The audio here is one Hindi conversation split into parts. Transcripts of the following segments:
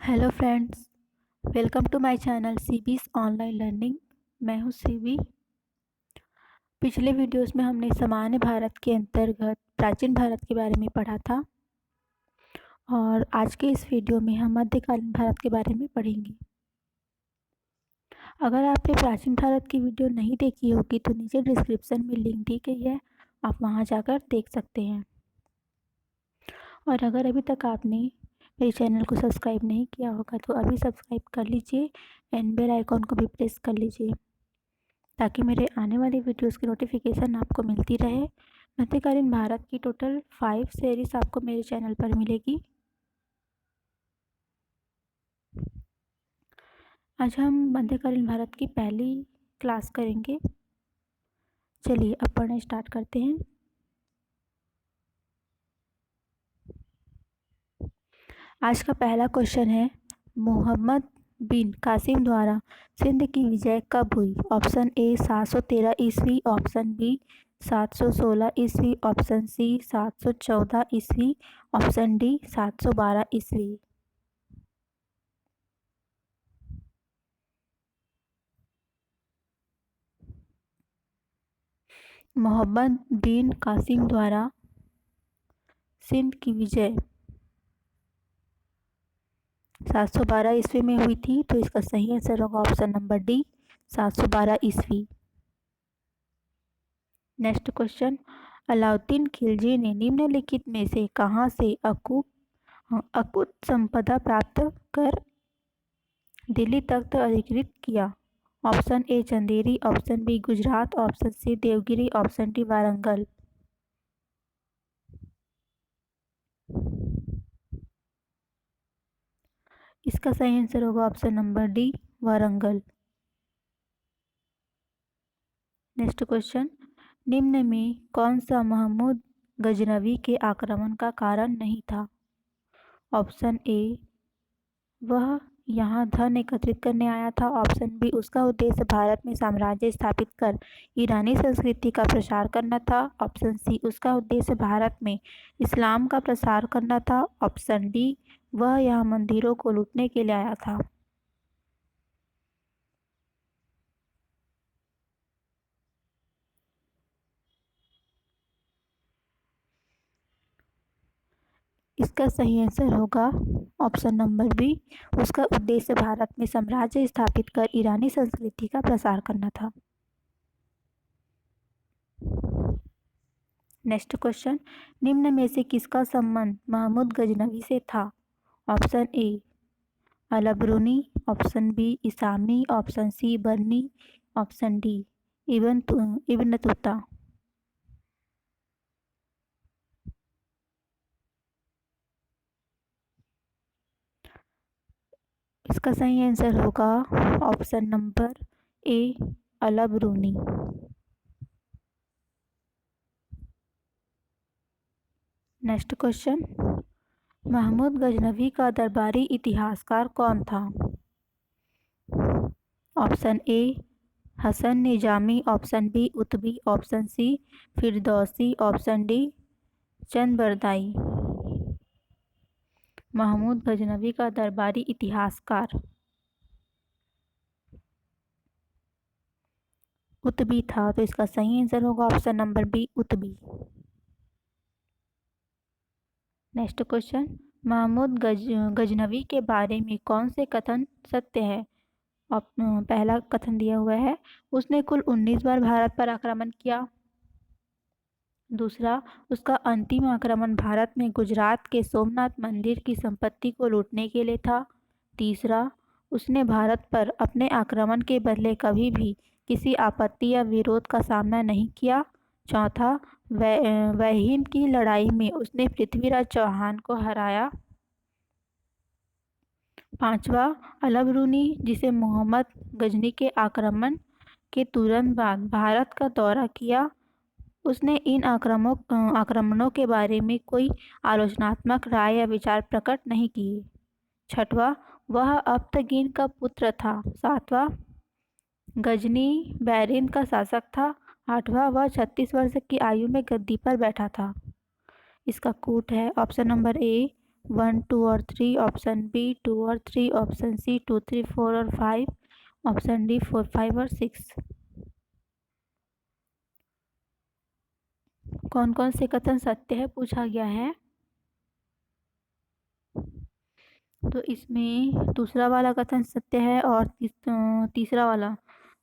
Hello friends, welcome to my channel CB's online learning. मैं हूं सीबी। पिछले वीडियोस में हमने सामान्य भारत के अंतर्गत प्राचीन भारत के बारे में पढ़ा था और आज के इस वीडियो में हम मध्यकालीन भारत के बारे में पढ़ेंगे। अगर आपने प्राचीन भारत की वीडियो नहीं देखी होगी तो नीचे डिस्क्रिप्शन में लिंक दी गई है, आप वहां जाकर देख सकते हैं। और अगर अभी तक आपने मेरे चैनल को सब्सक्राइब नहीं किया होगा तो अभी सब्सक्राइब कर लीजिए एंड बेल आइकॉन को भी प्रेस कर लीजिए ताकि मेरे आने वाले वीडियोस की नोटिफिकेशन आपको मिलती रहे। मध्यकालीन भारत की टोटल 5 सीरीज आपको मेरे चैनल पर मिलेगी। आज हम मध्यकालीन भारत की पहली क्लास करेंगे। चलिए अब पढ़ना स्टार्ट करते हैं। आज का पहला क्वेश्चन है, मोहम्मद बिन कासिम द्वारा सिंध की विजय कब हुई? ऑप्शन ए 713 ईस्वी, ऑप्शन बी 716 ईस्वी, ऑप्शन सी 714 ईस्वी, ऑप्शन डी 712 ईस्वी। मोहम्मद बिन कासिम द्वारा सिंध की विजय 712 ईस्वी में हुई थी, तो इसका सही आंसर होगा ऑप्शन नंबर डी 712 ईस्वी। नेक्स्ट क्वेश्चन, अलाउद्दीन खिलजी ने निम्नलिखित में से कहाँ से अकुत संपदा प्राप्त कर दिल्ली तख्त अधिकृत किया? Option A Chanderi, option B Gujarat, option C Devagiri, option D Warangal. इसका सही आंसर होगा option number D Warangal. Next question, निम्न में कौन सा महमूद गजनवी के आक्रमण का कारण नहीं था? ऑप्शन ए वह यहाँ धन एकत्रित करने आया था, ऑप्शन बी उसका उद्देश्य भारत में साम्राज्य स्थापित कर ईरानी संस्कृति का प्रसार करना था, ऑप्शन सी उसका उद्देश्य भारत में इस्लाम का प्रसार करना था, ऑप्शन डी वह यहाँ मंदिरों को लूटने के लिए आया था। इसका सही आंसर होगा ऑप्शन नंबर बी, उसका उद्देश्य भारत में साम्राज्य स्थापित कर ईरानी संस्कृति का प्रसार करना था। नेक्स्ट क्वेश्चन, निम्न में से किसका संबंध महमूद गजनवी से था? Option A Alberuni, option B Isami, option C Barni, option D Ibn Tuta. इसका सही आंसर होगा option number A Alberuni. Next question, Mahmud Ghaznavi का दरबारी इतिहासकार कौन था? Option A Hasan Nizami, option B Utbi, option C Firdausi, option D Chandbardai. Mahmud Ghaznavi का दरबारी इतिहासकार उतबी था, तो इसका सही आंसर होगा option number B Utbi. Next question, Mahmud Ghaznavi के बारे में कौन से कथन सत्य है? पहला कथन दिया हुआ है, उसने कुल 19 बार भारत पर आक्रमण किया। दूसरा, उसका अंतिम आक्रमण भारत में गुजरात के सोमनाथ मंदिर की संपत्ति को लूटने के लिए था। तीसरा, उसने भारत पर अपने आक्रमण के बदले कभी भी किसी आपत्ति या विरोध का सामना नहीं किया। चौथा, वहीन की लड़ाई में उसने पृथ्वीराज चौहान को हराया। पांचवा, अलबरूनी जिसे मोहम्मद गजनी के आक्रमण के तुरंत बाद भारत का दौरा किया, उसने इन आक्रमणों के बारे में कोई आलोचनात्मक राय या विचार प्रकट नहीं किए। छठवां, वह अब्तगीन का पुत्र था। सातवां, गजनी बैरिन का शासक था। आठवां, वह 36 वर्ष की आयु में गद्दी पर बैठा था। इसका कूट है ऑप्शन नंबर ए 1, 2 और 3, ऑप्शन बी 2 और 3, ऑप्शन सी 2, 3, 4 और 5, ऑप्शन डी 4, 5 और 6। कौन कौन से कथन सत्य है पूछा गया है। तो इसमें दूसरा वाला कथन सत्य है और तीसरा वाला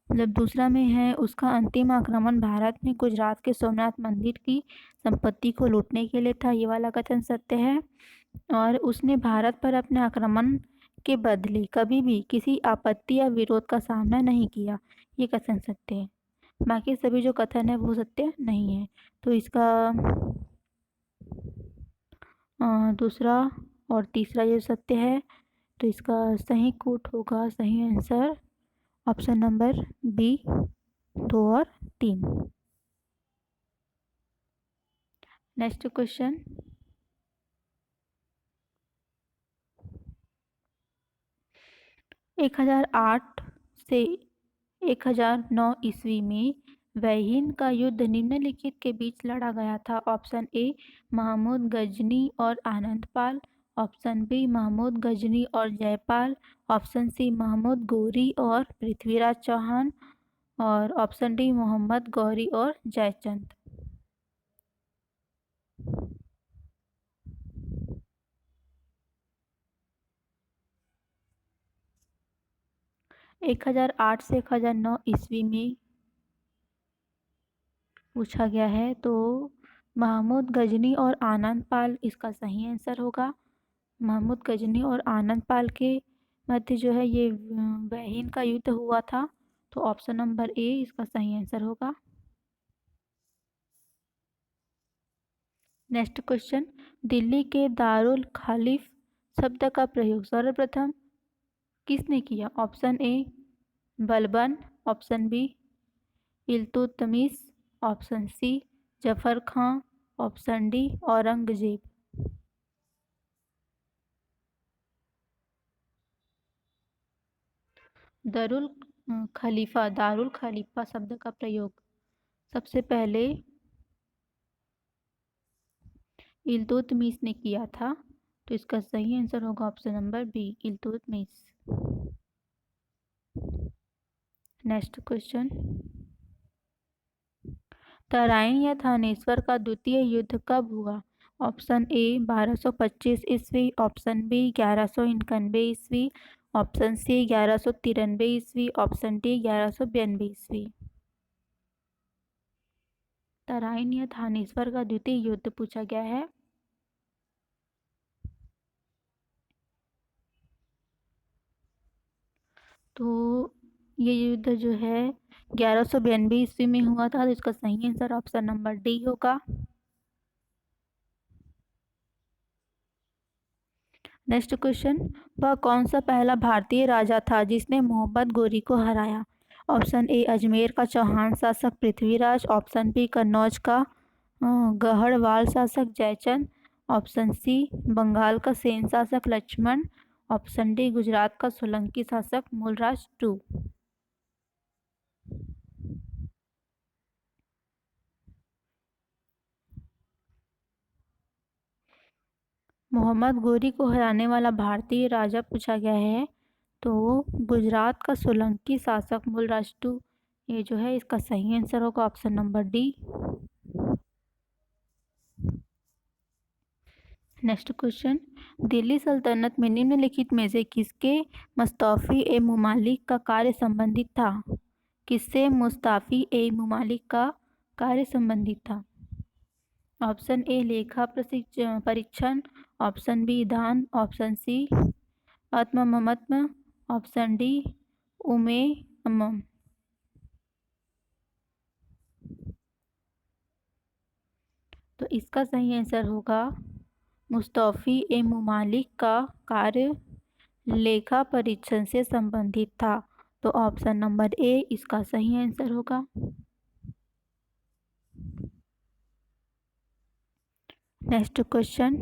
मतलब दूसरा में है उसका अंतिम आक्रमण भारत में गुजरात के सोमनाथ मंदिर की संपत्ति को लूटने के लिए था, ये वाला कथन सत्य है। और उसने भारत पर अपने आक्रमण के बदले कभी भी किसी आपत्ति या विरोध का सामना नहीं किया, ये कथन सत्य है। बाकी सभी जो कथन है वो सत्य नहीं है। तो इसका दूसरा और तीसरा ये सत्य है। तो इसका सही कोट होगा, सही आंसर ऑप्शन नंबर बी 2 और 3। नेक्स्ट क्वेश्चन, 1008 से 1009 ईस्वी में वैहिन का युद्ध निम्नलिखित के बीच लड़ा गया था। ऑप्शन ए महमूद गजनी और आनंदपाल, ऑप्शन बी महमूद गजनी और जयपाल, ऑप्शन सी महमूद गौरी और पृथ्वीराज चौहान, और ऑप्शन डी मोहम्मद गौरी और जयचंद। एक 1008 से 1009 ईस्वी में पूछा गया है। तो महमूद गजनी और आनंदपाल इसका सही आंसर होगा। महमूद गजनी और आनंदपाल के मध्य जो है ये वैहिन का युद्ध हुआ था। तो ऑप्शन नंबर ए इसका सही आंसर होगा। नेक्स्ट क्वेश्चन, दिल्ली के दारुल खालिफ शब्द का प्रयोग सर्वप्रथम किसने किया। Option A Balban, option B Iltutmish, option C Zafar Khan, option D Aurangzeb. दारुल खलीफा शब्द का प्रयोग सबसे पहले इल्तुतमिश ने किया था। तो इसका सही आंसर होगा option number B Iltutmish. Next question, Tarain या थानेश्वर का द्वितीय युद्ध कब हुआ। ऑप्शन ए 1225 ईस्वी, ऑप्शन बी 1191 ईस्वी, ऑप्शन सी 1193 ईस्वी, ऑप्शन डी 1192 ईस्वी। तराइन या थानेश्वर का द्वितीय युद्ध पूछा गया है। तो ये युद्ध जो है 1192 ईस्वी में हुआ था। तो इसका सही आंसर ऑप्शन नंबर डी होगा। नेक्स्ट क्वेश्चन, वह कौन सा पहला भारतीय राजा था जिसने मोहम्मद गोरी को हराया। ऑप्शन ए अजमेर का चौहान शासक पृथ्वीराज, ऑप्शन बी कन्नौज का गढ़वाल शासक जयचंद, ऑप्शन सी बंगाल का सेन शासक लक्ष्मण, ऑप्शन डी गुजरात का सोलंकी शासक मूलराज टू। मोहम्मद गोरी को हराने वाला भारतीय राजा पूछा गया है। तो गुजरात का सोलंकी शासक मूलराज टू ये जो है इसका सही आंसर होगा option number D. Next question, Delhi सल्तनत में निम्नलिखित में से किसके मुस्ताफी ए मुमालिक का कार्य संबंधित था। किससे मुस्ताफी ए मुमालिक का कार्य संबंधित था। ऑप्शन ए लेखा परीक्षण, ऑप्शन बी दान, ऑप्शन सी आत्मममत्व, ऑप्शन डी उमे अमम। तो इसका सही आंसर होगा मुस्तफ़ी ए मुमालिक का कार्य लेखा परीक्षण से संबंधित था। तो ऑप्शन नंबर ए इसका सही आंसर होगा। नेक्स्ट क्वेश्चन,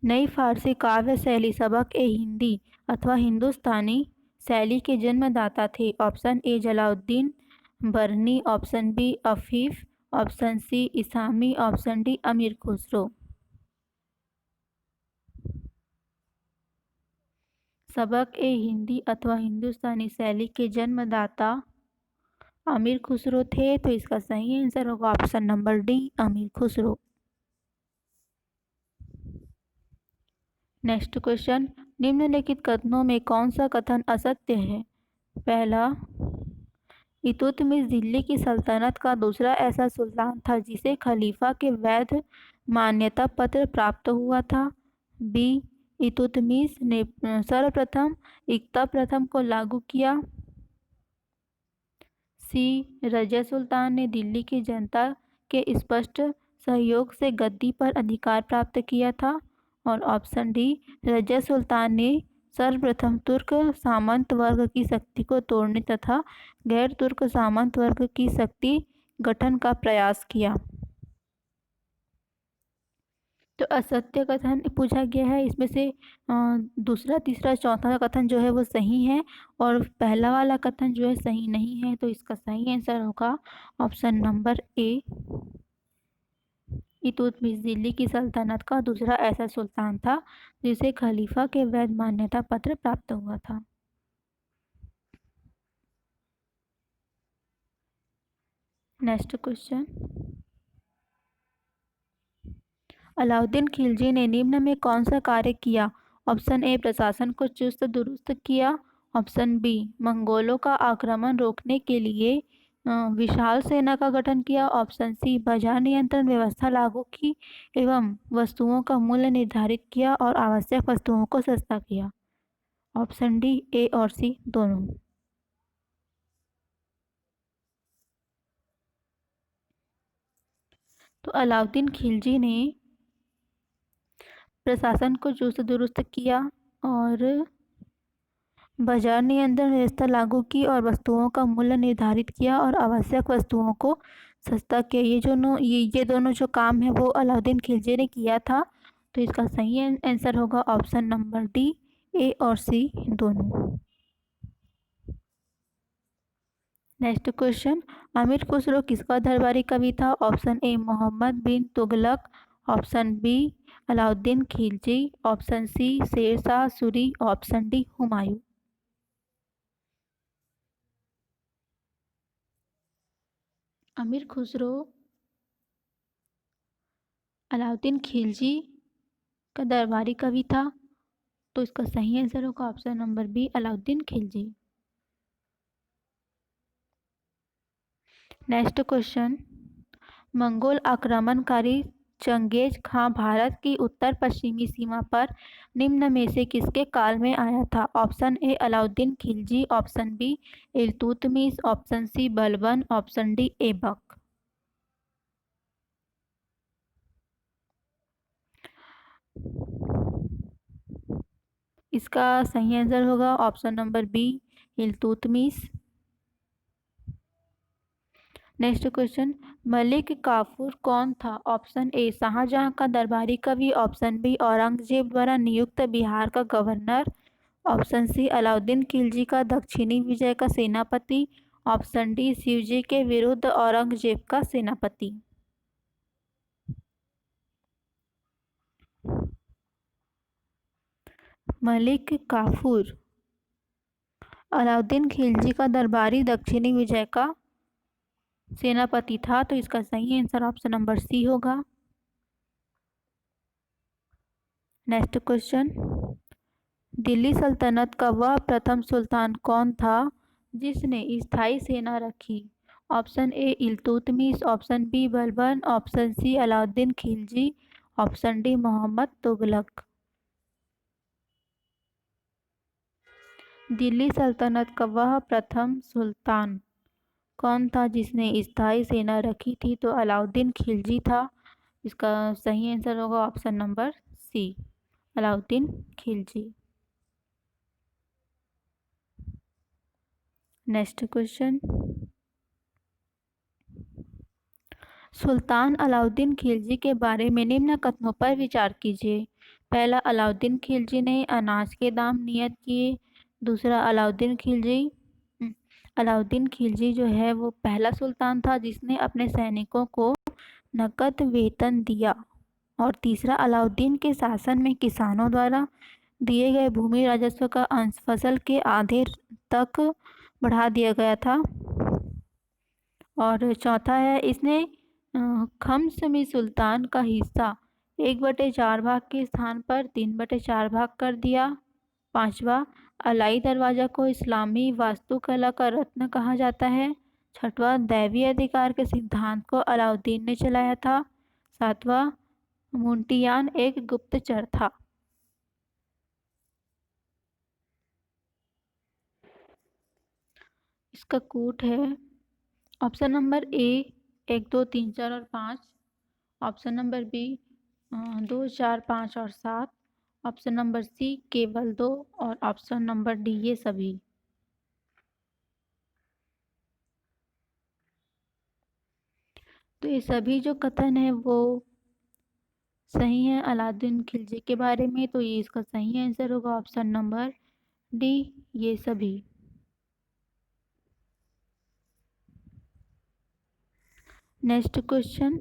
नई फारसी काव्य शैली सबक ए हिंदी अथवा हिंदुस्तानी शैली के जन्मदाता थे। Option A Jalauddin Barani, option B Afif, option C Isami, option D Amir Khusro. सबक ए हिंदी अथवा हिंदुस्तानी शैली के जन्मदाता अमीर खुसरो थे, तो इसका सही आंसर होगा option number D, Amir Khusro. Next question, निम्नलिखित कथनों में कौन सा कथन असत्य है? पहला, इल्तुतमिश दिल्ली की सल्तनत का दूसरा ऐसा सुल्तान था जिसे खलीफा के वैध मान्यता पत्र प्राप्त हुआ था। बी, इल्तुतमिश ने सर्वप्रथम इक्ता प्रथम को लागू किया। सी, रजिया सुल्तान ने दिल्ली की जनता के स्पष्ट सहयोग से गद्दी पर अधिकार प्राप्त किया था। और ऑप्शन डी, रजिया सुल्तान ने सर्वप्रथम तुर्क सामंत वर्ग की शक्ति को तोड़ने तथा गैर तुर्क सामंत वर्ग की शक्ति गठन का प्रयास किया। तो असत्य कथन पूछा गया है, इसमें से दूसरा, तीसरा, चौथा कथन जो है वो सही है और पहला वाला कथन जो है सही नहीं है। तो इसका सही आंसर होगा ऑप्शन नंबर ए, इल्तुतमिश दिल्ली की सल्तनत का दूसरा ऐसा सुल्तान था जिसे खलीफा के वैध मान्यता पत्र प्राप्त हुआ था। नेक्स्ट क्वेश्चन, अलाउद्दीन खिलजी ने निम्न में कौन सा कार्य किया? ऑप्शन ए, प्रशासन को चुस्त दुरुस्त किया। ऑप्शन बी, मंगोलों का आक्रमण रोकने के लिए विशाल सेना का गठन किया। ऑप्शन सी, बाजार नियंत्रण व्यवस्था लागू की एवं वस्तुओं का मूल्य निर्धारित किया और आवश्यक वस्तुओं को सस्ता किया। ऑप्शन डी, ए और सी दोनों। तो अलाउद्दीन खिलजी ने प्रशासन को चुस्त दुरुस्त किया और बाजार नियंत्रण व्यवस्था लागू की और वस्तुओं का मूल्य निर्धारित किया और आवश्यक वस्तुओं को सस्ता किया। ये दोनों जो काम है वो अलाउद्दीन खिलजी ने किया था। तो इसका सही आंसर होगा ऑप्शन नंबर डी, ए और सी दोनों। नेक्स्ट क्वेश्चन, अमीर खुसरो किसका दरबारी कवि था? Option A, Mohammad bin Tughlaq. Option B, Alauddin Khilji. Option C, Sher Shah Suri. Option D, Humayun. Amir Khusro Alauddin Khilji का दरबारी कवि था। तो इसका सही आंसर होगा option number B, Alauddin Khilji. Next question, Mongol आक्रमणकारी चंगेज खां भारत की उत्तर पश्चिमी सीमा पर निम्न में से किसके काल में आया था? Option A, Alauddin Khilji. Option B, Iltutmish. Option C, Balban. Option D, Aibak. इसका सही आंसर होगा option number B, Iltutmish. Next question, Malik Kafur कौन था? ऑप्शन ए, शाहजहां का दरबारी कवि। ऑप्शन बी, औरंगजेब द्वारा नियुक्त बिहार का governor. Option C, Alauddin Khilji का दक्षिणी विजय का सेनापति। ऑप्शन डी, शिवजी के विरुद्ध औरंगजेब का सेनापति। मलिक काफूर अलाउद्दीन खिलजी का दरबारी दक्षिणी विजय का सेनापति था। तो इसका सही आंसर ऑप्शन नंबर सी होगा। नेक्स्ट क्वेश्चन, दिल्ली सल्तनत का वह प्रथम सुल्तान कौन था जिसने स्थायी सेना रखी? Option A, Iltutmish. Option B, Balban. Option C, Alauddin Khilji. Option D, Mohammad Tughlaq. Delhi सल्तनत का वह प्रथम सुल्तान कौन था जिसने स्थायी सेना रखी थी? तो अलाउद्दीन खिलजी था। इसका सही आंसर होगा option number C, Alauddin Khilji. Next question, सुल्तान अलाउद्दीन खिलजी के बारे में निम्न कथनों पर विचार कीजिए। पहला, अलाउद्दीन खिलजी ने अनाज के दाम नियत किए। दूसरा, अलाउद्दीन खिलजी जो है वो पहला सुल्तान था जिसने अपने सैनिकों को नकद वेतन दिया। और तीसरा, अलाउद्दीन के शासन में किसानों द्वारा दिए गए भूमि राजस्व का अंश फसल के आधे तक बढ़ा दिया गया था। और चौथा है, इसने खम्समी सुल्तान का हिस्सा 1/4 भाग के स्थान पर 3/4 भाग कर दिया। पांचवा, अलाई दरवाजा को इस्लामी वास्तुकला का रत्न कहा जाता है। छठवां, दैवीय अधिकार के सिद्धांत को अलाउद्दीन ने चलाया था। सातवां, मुंटियान एक गुप्तचर था। इसका कूट है ऑप्शन नंबर ए 1, 2, 3, 4 और 5, ऑप्शन नंबर बी 2, 4, 5 और 7, ऑप्शन नंबर सी केवल 2 और ऑप्शन नंबर डी ये सभी। तो ये सभी जो कथन है वो सही है अलाउद्दीन खिलजी के बारे में, तो ये इसका सही आंसर होगा ऑप्शन नंबर डी ये सभी। नेक्स्ट क्वेश्चन,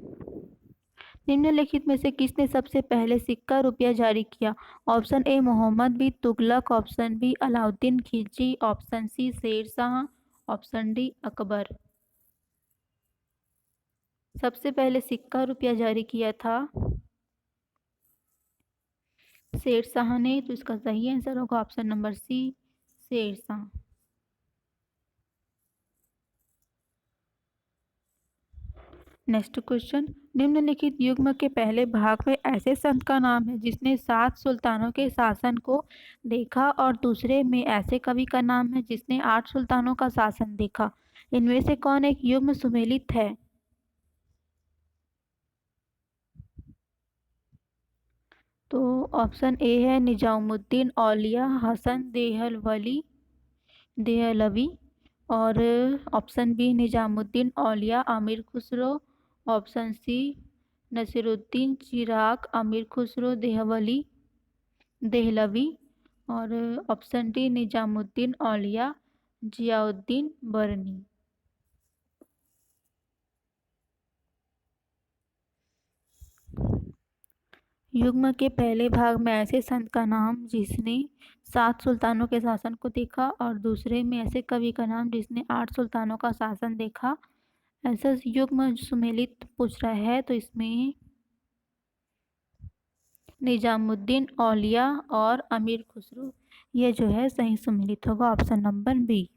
निम्नलिखित में से किसने सबसे पहले सिक्का रुपया जारी किया? Option A Mohammad bin Tughlaq, option B Alauddin Khilji, option C Sher Shah, option D Akbar. सबसे पहले सिक्का रुपया जारी किया था शेर शाह ने, तो इसका सही आंसर होगा ऑप्शन नंबर सी शेर शाह। नेक्स्ट क्वेश्चन, निम्नलिखित युग्म के पहले भाग में ऐसे संत का नाम है जिसने 7 सुल्तानों के शासन को देखा, और दूसरे में ऐसे कवि का नाम है जिसने 8 सुल्तानों का शासन देखा। इनमें से कौन एक युग्म सुमेलित है? तो ऑप्शन ए है निजामुद्दीन औलिया हसन देहलवी, और ऑप्शन बी निजामुद्दीन औलिया अमीर खुसरो, ऑप्शन सी नसीरुद्दीन चिराग अमीर खुसरो देहलवी, और ऑप्शन डी निजामुद्दीन औलिया जियाउद्दीन बरनी। युग्म के पहले भाग में ऐसे संत का नाम जिसने 7 सुल्तानों के शासन को देखा, और दूसरे में ऐसे कवि का नाम जिसने 8 सुल्तानों का शासन देखा। ऐसा युग्म सुमेलित पूछ रहा है, तो इसमें निजामुद्दीन औलिया और अमीर खुसरो ये जो है सही सुमेलित होगा option number B.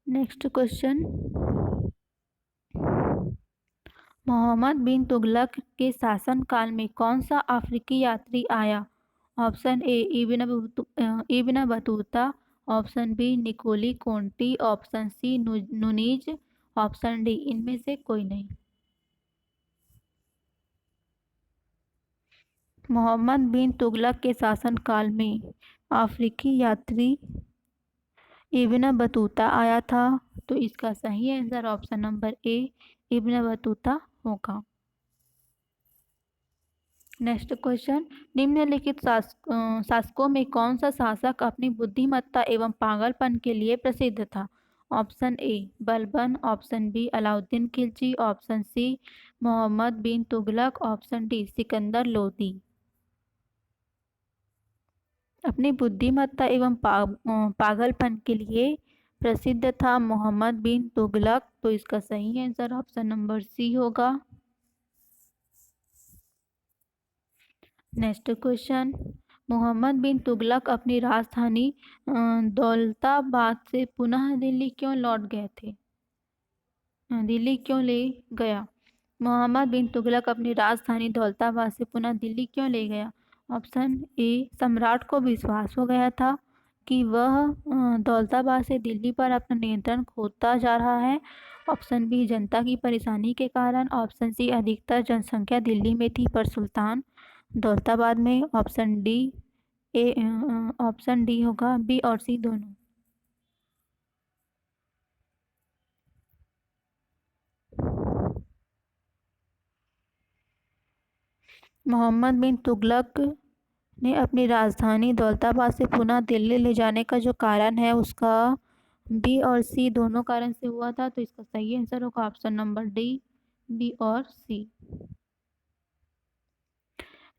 Next question, Mohammad bin Tughlaq के शासनकाल में कौन सा अफ्रीकी यात्री आया? Option A Ibn Batuta, option B Nicolo Conti, option C Nuniz, option D इनमें से कोई नहीं। मोहम्मद बिन तुगलक के शासनकाल में अफ्रीकी यात्री इब्न बतूता आया था, तो इसका सही आंसर ऑप्शन नंबर ए इब्न बतूता होगा। नेक्स्ट क्वेश्चन, निम्नलिखित शासकों में कौन सा शासक अपनी बुद्धिमत्ता एवं पागलपन के लिए प्रसिद्ध था? Option A Balban, option B Alauddin Khilji, option C Mohammad bin Tughlaq, option D Sikandar Lodi. अपनी बुद्धिमत्ता एवं पागलपन के लिए प्रसिद्ध था मोहम्मद बिन तुगलक, तो इसका सही आंसर ऑप्शन नंबर सी होगा। नेक्स्ट क्वेश्चन, मोहम्मद बिन तुगलक अपनी राजधानी दौलताबाद से पुनः दिल्ली क्यों लौट गए थे? दिल्ली क्यों ले गया? मोहम्मद बिन तुगलक अपनी राजधानी दौलताबाद से पुनः दिल्ली क्यों ले गया? ऑप्शन ए सम्राट को विश्वास हो गया था कि वह दौलताबाद से दिल्ली पर अपना नियंत्रण खोता जा रहा है, ऑप्शन बी जनता की परेशानी के कारण, ऑप्शन सी अधिकतर जनसंख्या दिल्ली में थी पर सुल्तान दौलताबाद में, ऑप्शन डी होगा बी और सी दोनों। मोहम्मद बिन तुगलक ने अपनी राजधानी दौलताबाद से पुनः दिल्ली ले जाने का जो कारण है उसका बी और सी दोनों कारण से हुआ था, तो इसका सही आंसर होगा ऑप्शन नंबर डी बी और सी।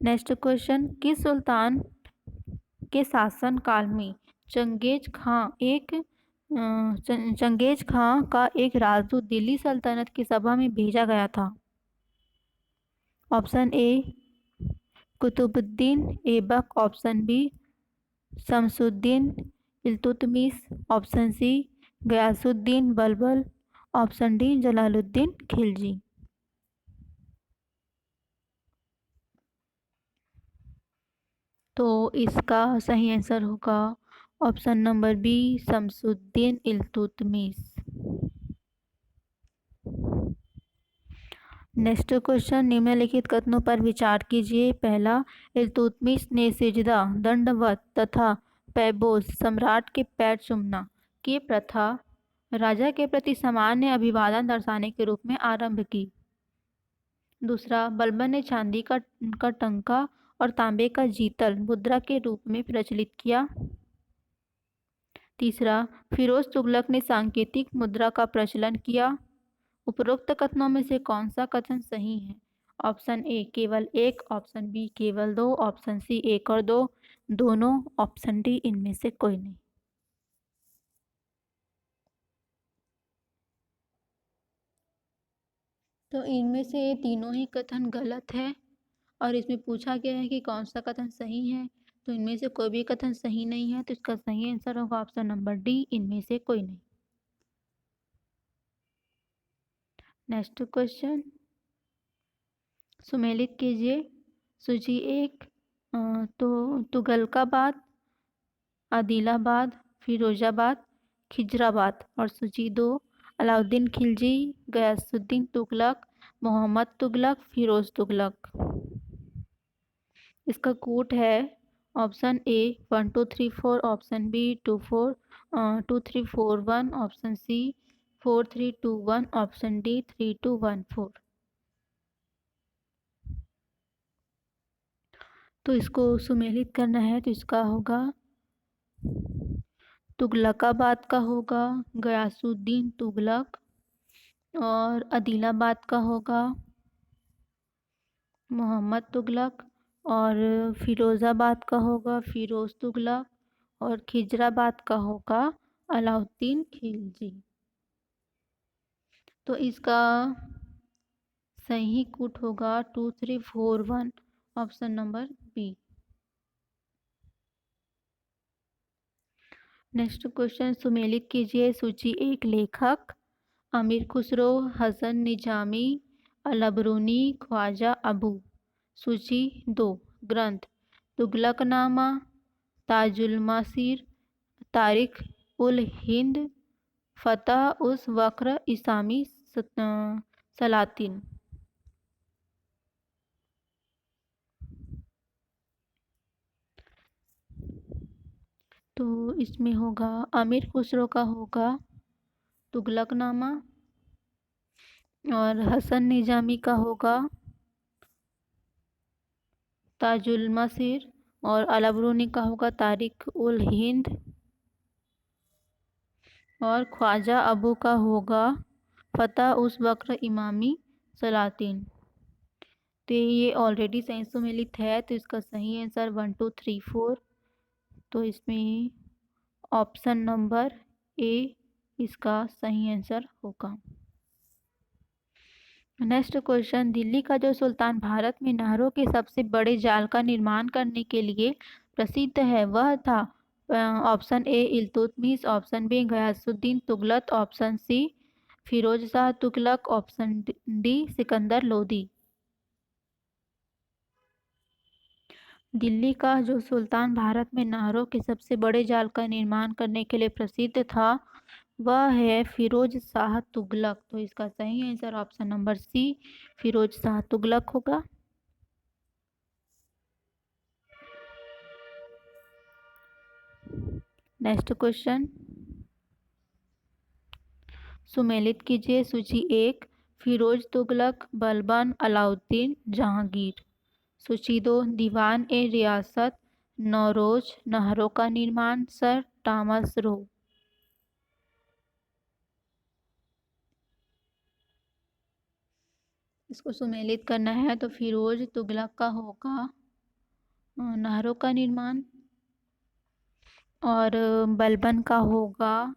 नेक्स्ट क्वेश्चन, किस सुल्तान के शासन काल में चंगेज खां का एक राजदूत दिल्ली सल्तनत की सभा में भेजा गया था? Option A Qutubuddin Aibak, option B Shamsuddin Iltutmish, option C Ghiyasuddin Balban, option D Jalaluddin Khilji. तो इसका सही आंसर होगा option number B Shamsuddin Iltutmish. Next question, निम्नलिखित कथनों पर विचार कीजिए। पहला, इल्तुतमिश ने सिजदा, दंडवत तथा पैबोस सम्राट के पैर चूमना की प्रथा राजा के प्रति सामान्य अभिवादन दर्शाने के रूप में आरंभ की। दूसरा, बलबन ने चांदी का टंका और तांबे का जीतल मुद्रा के रूप में प्रचलित किया। तीसरा, फिरोज तुगलक ने सांकेतिक मुद्रा का प्रचलन किया। उपरोक्त कथनों में से कौन सा कथन सही है? ऑप्शन ए केवल एक, ऑप्शन बी केवल दो, ऑप्शन सी एक और दो, दोनों, ऑप्शन डी इनमें से कोई नहीं। तो इनमें से तीनों ही कथन गलत है और इसमें पूछा गया है कि कौन सा कथन सही है। तो इनमें से कोई भी कथन सही नहीं है, तो इसका सही आंसर होगा ऑप्शन नंबर डी, इनमें से कोई नहीं। नेक्स्ट क्वेश्चन, सुमेलित कीजिए। सूची एक, तो तुगलकाबाद, आदिलाबाद, फिरोजाबाद, खिजराबाद। और सूची दो, अलाउद्दीन खिलजी, गयासुद्दीन तुगलक, मोहम्मद तुगलक, फिरोज तुगलक। इसका कोड है option A 1234, option B 2341, option C 4321, option D 3214। तो इसको सुमेलित करना है तो इसका होगा तुगलकाबाद का होगा गयासुद्दीन तुगलक, और आदिलाबाद का होगा मोहम्मद तुगलक, और फिरोज़ाबाद का होगा फिरोज़ तुगलक, और खिजराबाद का होगा अलाउद्दीन खिलजी। तो इसका सही कूट होगा 2341, option number B. Next question, सुमेलित कीजिए। सूची एक, लेखक अमीर खुसरो, हसन निजामी, अलबरूनी, ख्वाजा अबू। सूची दो, ग्रंथ तुगलकनामा, ताजुल मसीर, तारिख उल हिंद, फतह उस वक्र, इसामी सलातिन। तो इसमें होगा अमीर खुसरो का होगा तुगलकनामा, और हसन निजामी का होगा ताजुल मसीर, और अलबरूनी का होगा तारिख उल हिंद, और ख्वाजा अबू का होगा फतह उस वक्र इमामी सलातिन। तो ये ऑलरेडी साइंस में लिखा है, तो इसका सही आंसर 1234। तो इसमें ऑप्शन नंबर ए इसका सही आंसर होगा। नेक्स्ट क्वेश्चन, दिल्ली का जो सुल्तान भारत में नहरों के सबसे बड़े जाल का निर्माण करने के लिए प्रसिद्ध है वह था? Option A Iltutmish, option B Ghiyasuddin Tughlaq, option C Firoz Shah Tughlaq, option D Sikandar Lodi. Delhi का जो सुल्तान भारत में नहरों के सबसे बड़े जाल का निर्माण करने के लिए प्रसिद्ध था वह है फिरोज शाह तुगलक। तो इसका सही answer option number C Firoz Shah Tughlaq होगा। नेक्स्ट क्वेश्चन, सुमेलित कीजिए। सूची एक, फिरोज तुगलक, बलबन, अलाउद्दीन, जहांगीर। सूची दो, दीवान ए रियासत, नौरोज, नहरों का निर्माण, सर टॉमस रो। इसको सुमेलित करना है तो फिरोज तुगलक का होगा नहरों का निर्माण। और बलबन का होगा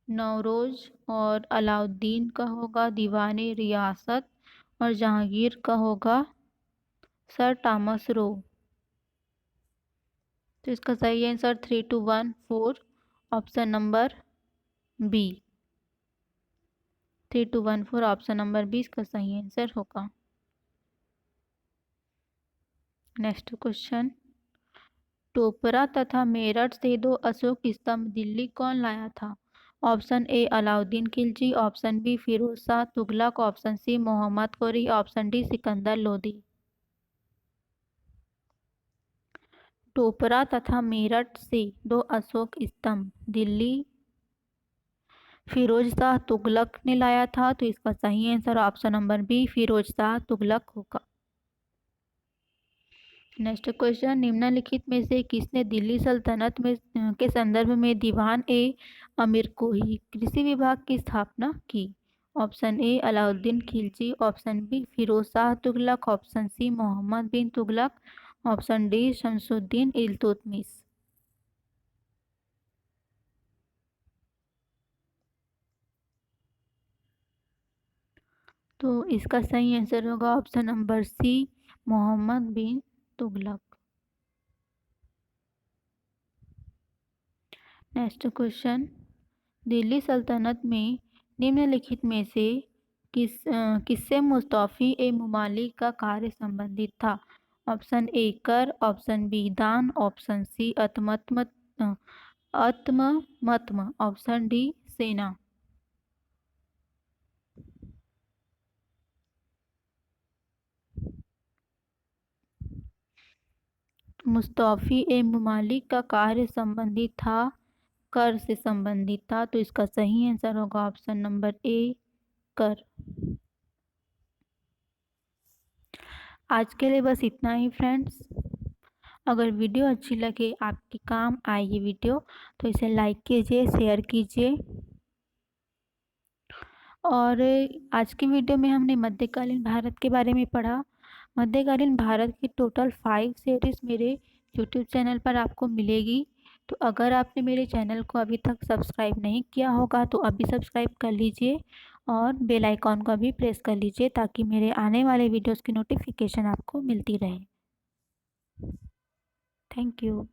नौरोज। और अलाउद्दीन का होगा दीवाने रियासत। और जहांगीर का होगा सर टॉमस रो। तो इसका सही answer 3214 option number B. 3214 option number B इसका सही आंसर होगा। नेक्स्ट क्वेश्चन, टोपरा तथा मेरठ से 2 अशोक स्तंभ दिल्ली कौन लाया था? Option A Alauddin Khilji, option B Firoz Shah Tughlaq, option C Mohammad Ghori, option D Sikandar Lodi. Topra तथा मेरठ से 2 अशोक स्तंभ दिल्ली फिरोज शाह तुगलक ने लाया था। तो इसका सही answer option number B Firoz Shah Tughlaq होगा। नेक्स्ट क्वेश्चन, निम्नलिखित में से किसने दिल्ली सल्तनत में के संदर्भ में दीवान ए अमीर कोही कृषि विभाग की स्थापना की? Option A Alauddin Khilji, option B Firoz Shah Tughlaq, option C Mohammad bin Tughlaq, option D Shamsuddin Iltutmish. तो इसका सही आंसर होगा option number C Mohammad bin Tughlaq. Next question, Delhi सल्तनत में निम्नलिखित में से किससे मुस्तौफी ए मुमालिक का कार्य संबंधित था? ऑप्शन ए कर, ऑप्शन बी दान, ऑप्शन सी आत्ममत्म, ऑप्शन डी सेना। मुस्तौफी ए मुमालिक का कार्य संबंधित था, कर से संबंधित था। तो इसका सही आंसर होगा ऑप्शन नंबर ए कर। आज के लिए बस इतना ही फ्रेंड्स। अगर वीडियो अच्छी लगे, आपके काम आए ये वीडियो, तो इसे लाइक कीजिए, शेयर कीजिए। और आज की वीडियो में हमने मध्यकालीन भारत के बारे में पढ़ा। मध्यकालीन भारत की टोटल 5 सीरीज मेरे यूट्यूब चैनल पर आपको मिलेगी। तो अगर आपने मेरे चैनल को अभी तक सब्सक्राइब नहीं किया होगा तो अभी सब्सक्राइब कर लीजिए और बेल आइकॉन को भी प्रेस कर लीजिए ताकि मेरे आने वाले वीडियोस की नोटिफिकेशन आपको मिलती रहे। Thank you.